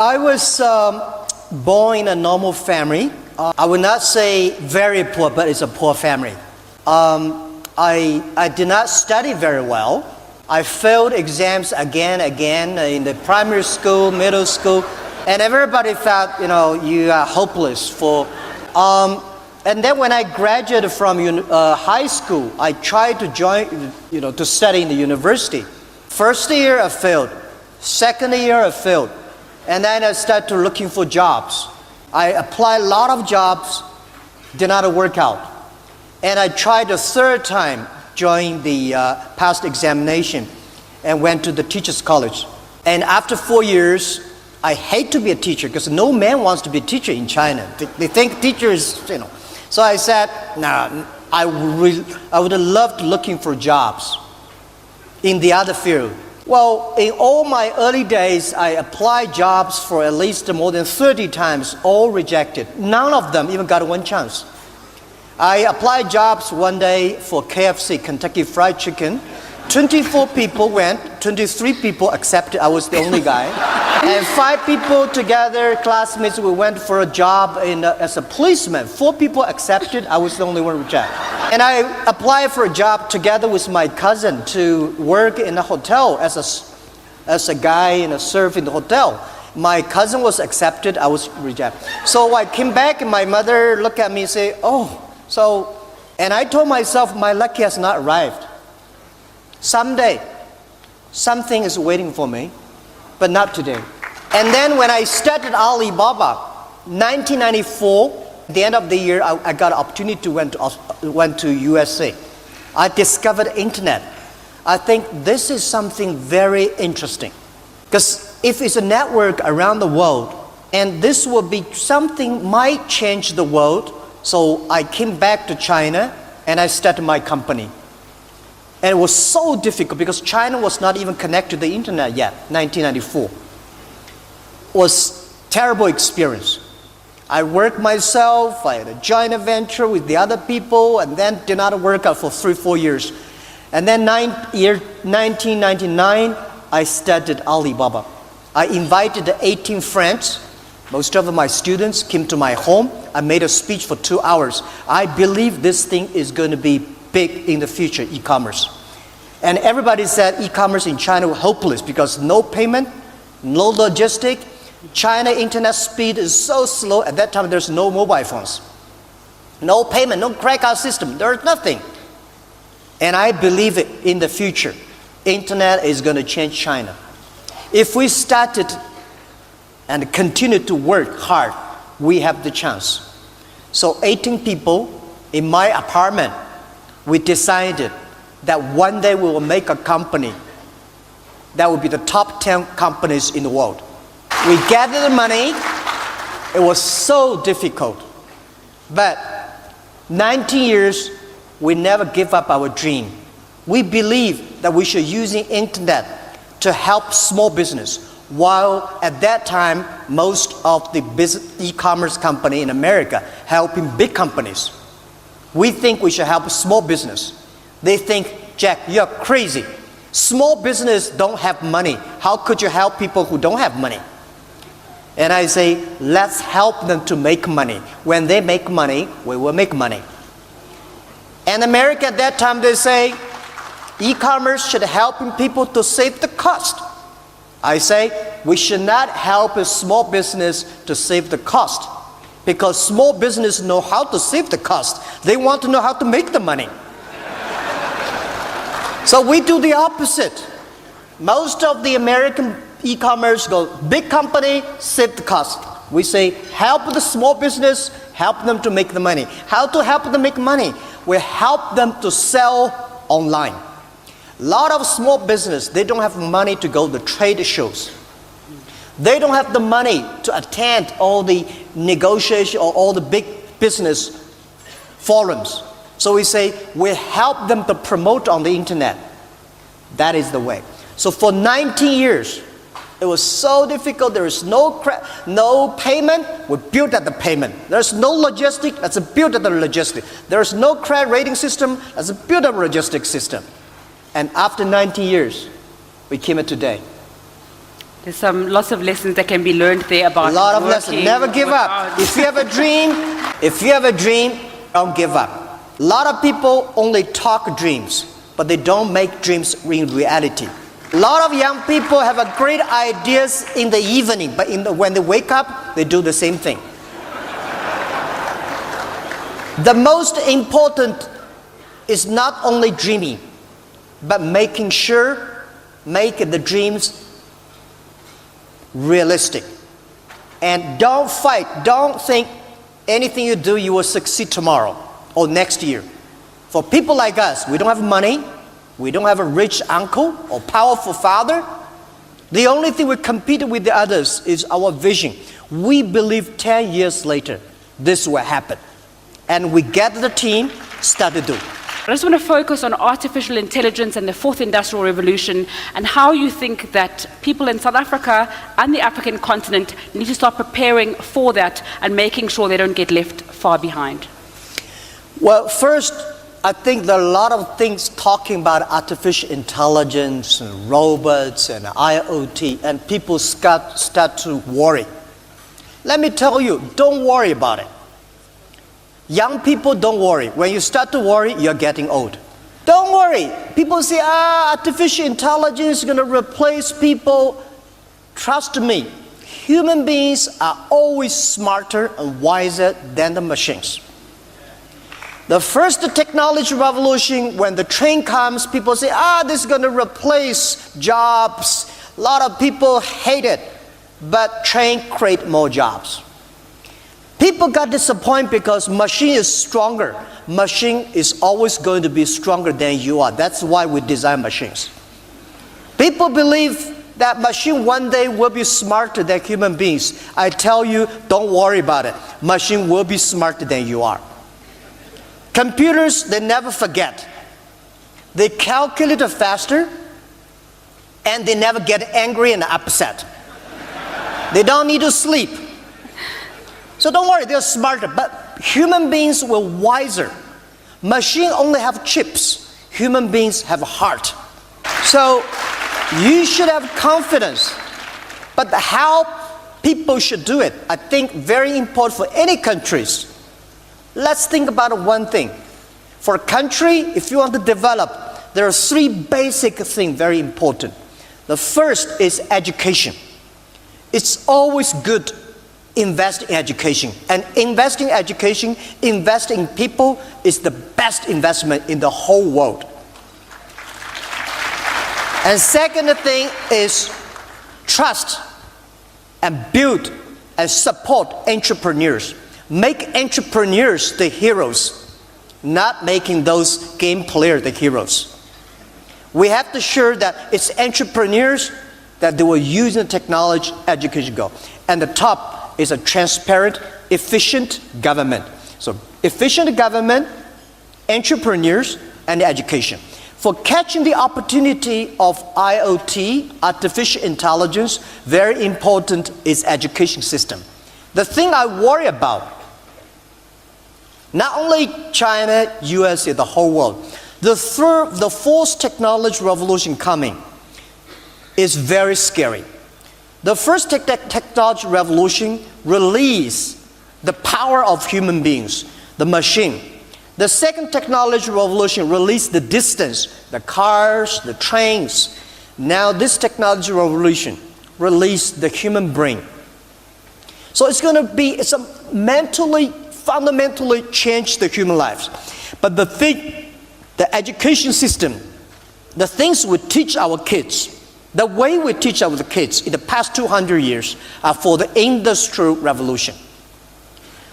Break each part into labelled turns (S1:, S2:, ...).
S1: I was born in a normal family. I would not say very poor, but it's a poor family. I did not study very well. I failed exams again in the primary school, middle school, and everybody felt, you are hopeless for. And then when I graduated from high school, I tried to join, to study in the university. First year I failed. Second year I failed. And then I started looking for jobs. I applied a lot of jobs, did not work out. And I tried a third time, joined the past examination, and went to the teacher's college. And after 4 years, I hate to be a teacher because no man wants to be a teacher in China. They think teachers, So I said, no, I would have loved looking for jobs in the other field. Well, in all my early days, I applied jobs for at least more than 30 times, all rejected. None of them even got one chance. I applied jobs one day for KFC, Kentucky Fried Chicken. 24 people went, 23 people accepted. I was the only guy. And 5 people together, classmates, we went for a job as a policeman. 4 people accepted. I was the only one rejected. And I applied for a job together with my cousin to work in a hotel as a guy serve in the hotel. My cousin was accepted. I was rejected. So I came back and my mother looked at me and said, and I told myself my luck has not arrived. Someday, something is waiting for me, but not today. And then when I started Alibaba, 1994, at the end of the year, I got an opportunity to went to USA. I discovered internet. I think this is something very interesting. Because if it's a network around the world, and this will be something might change the world, so I came back to China and I started my company. And it was so difficult because China was not even connected to the internet yet, 1994. It was a terrible experience. I worked myself, I had a joint venture with the other people, and then did not work out for 3-4 years. And then 1999, I started Alibaba. I invited 18 friends. Most of my students came to my home. I made a speech for 2 hours. I believe this thing is going to be big in the future, e-commerce. And everybody said e-commerce in China was hopeless because no payment, no logistic. China internet speed is so slow. At that time, there's no mobile phones. No payment, no credit card system. There's nothing. And I believe it in the future. Internet is going to change China. If we started and continue to work hard, we have the chance. So 18 people in my apartment, we decided that one day we will make a company that will be the top 10 companies in the world. We gathered the money. It was so difficult. But 19 years, we never give up our dream. We believe that we should use the internet to help small business. While at that time, most of the e-commerce company in America helping big companies. We think we should help small business. They think, Jack, you're crazy. Small business don't have money. How could you help people who don't have money? And I say, let's help them to make money. When they make money, we will make money. And America at that time, they say, e-commerce should help people to save the cost. I say, we should not help a small business to save the cost. Because small business know how to save the cost. They want to know how to make the money. So we do the opposite. Most of the American e-commerce go, big company, save the cost. We say, help the small business, help them to make the money. How to help them make money? We help them to sell online. A lot of small business, they don't have money to go to trade shows. They don't have the money to attend all the negotiation or all the big business forums. So we say, we help them to promote on the internet. That is the way. So for 19 years, it was so difficult. There is no payment. We built at the payment. There's no logistic. Let's build at the logistic. There's no credit rating system. Let's build a logistic system. And after 19 years, we came to today.
S2: There's lots of lessons that can be learned there about
S1: A lot of
S2: working,
S1: lessons. Never give
S2: work
S1: up.
S2: hard.
S1: If you have a dream, don't give up. A lot of people only talk dreams, but they don't make dreams in reality. A lot of young people have a great ideas in the evening, but when they wake up, they do the same thing. The most important is not only dreaming, but making sure, make the dreams realistic. And don't fight, don't think anything you do, you will succeed tomorrow or next year. For people like us, we don't have money, we don't have a rich uncle or powerful father. The only thing we compete with the others is our vision. We believe 10 years later, this will happen. And we get the team, start to do.
S2: I just want to focus on artificial intelligence and the fourth industrial revolution and how you think that people in South Africa and the African continent need to start preparing for that and making sure they don't get left far behind.
S1: Well, first, I think there are a lot of things talking about artificial intelligence and robots and IoT, and people start to worry. Let me tell you, don't worry about it. Young people, don't worry. When you start to worry, you're getting old. Don't worry. People say, artificial intelligence is going to replace people. Trust me, human beings are always smarter and wiser than the machines. The first technology revolution, when the train comes, people say, this is going to replace jobs. A lot of people hate it, but train create more jobs. People got disappointed because machine is stronger. Machine is always going to be stronger than you are. That's why we design machines. People believe that machine one day will be smarter than human beings. I tell you, don't worry about it. Machine will be smarter than you are. Computers, they never forget. They calculate faster, and they never get angry and upset. They don't need to sleep. So don't worry, they're smarter, but human beings were wiser. Machines only have chips. Human beings have a heart. So you should have confidence. But how people should do it, I think very important for any countries. Let's think about one thing. For a country, if you want to develop, there are three basic things very important. The first is education. It's always good invest in education. And invest in education, invest in people is the best investment in the whole world. And second thing is trust and build and support entrepreneurs. Make entrepreneurs the heroes, not making those game players the heroes. We have to ensure that it's entrepreneurs that they will use the technology, education go. And the top is a transparent, efficient government. So efficient government, entrepreneurs, and education. For catching the opportunity of IoT, artificial intelligence, very important is education system. The thing I worry about, not only China, USA, the whole world, the fourth technology revolution coming is very scary. The first technology revolution released the power of human beings, the machine. The second technology revolution released the distance, the cars, the trains. Now this technology revolution released the human brain. So it's a fundamentally change the human lives. But the education system, the things we teach our kids, the way we teach our kids in the past 200 years are for the Industrial Revolution.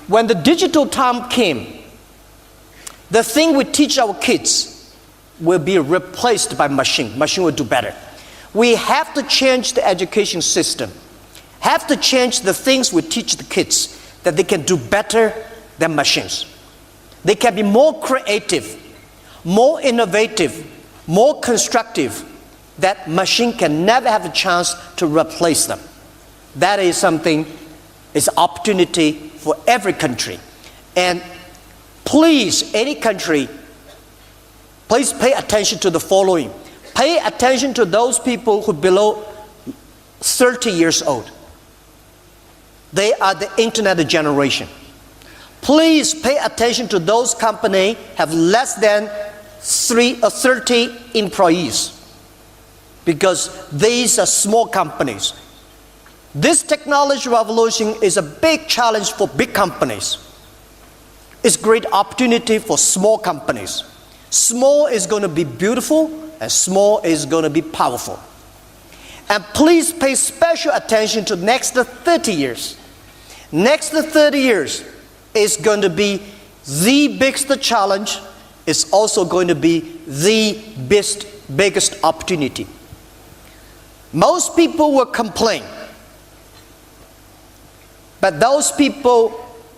S1: When the digital time came, the thing we teach our kids will be replaced by machine. Machine will do better. We have to change the education system. Have to change the things we teach the kids that they can do better than machines. They can be more creative, more innovative, more constructive, that machine can never have a chance to replace them. That is something, is opportunity for every country. And please, any country, please pay attention to the following. Pay attention to those people who below 30 years old. They are the internet generation. Please pay attention to those companies have less than 30 employees, because these are small companies. This technology revolution is a big challenge for big companies. It's a great opportunity for small companies. Small is going to be beautiful, and small is going to be powerful. And please pay special attention to next 30 years. Next 30 years is going to be the biggest challenge. It's also going to be the biggest opportunity. Most people will complain, but those people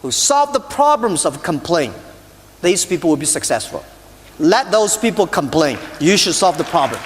S1: who solve the problems of complaint, these people will be successful. Let those people complain. You should solve the problem.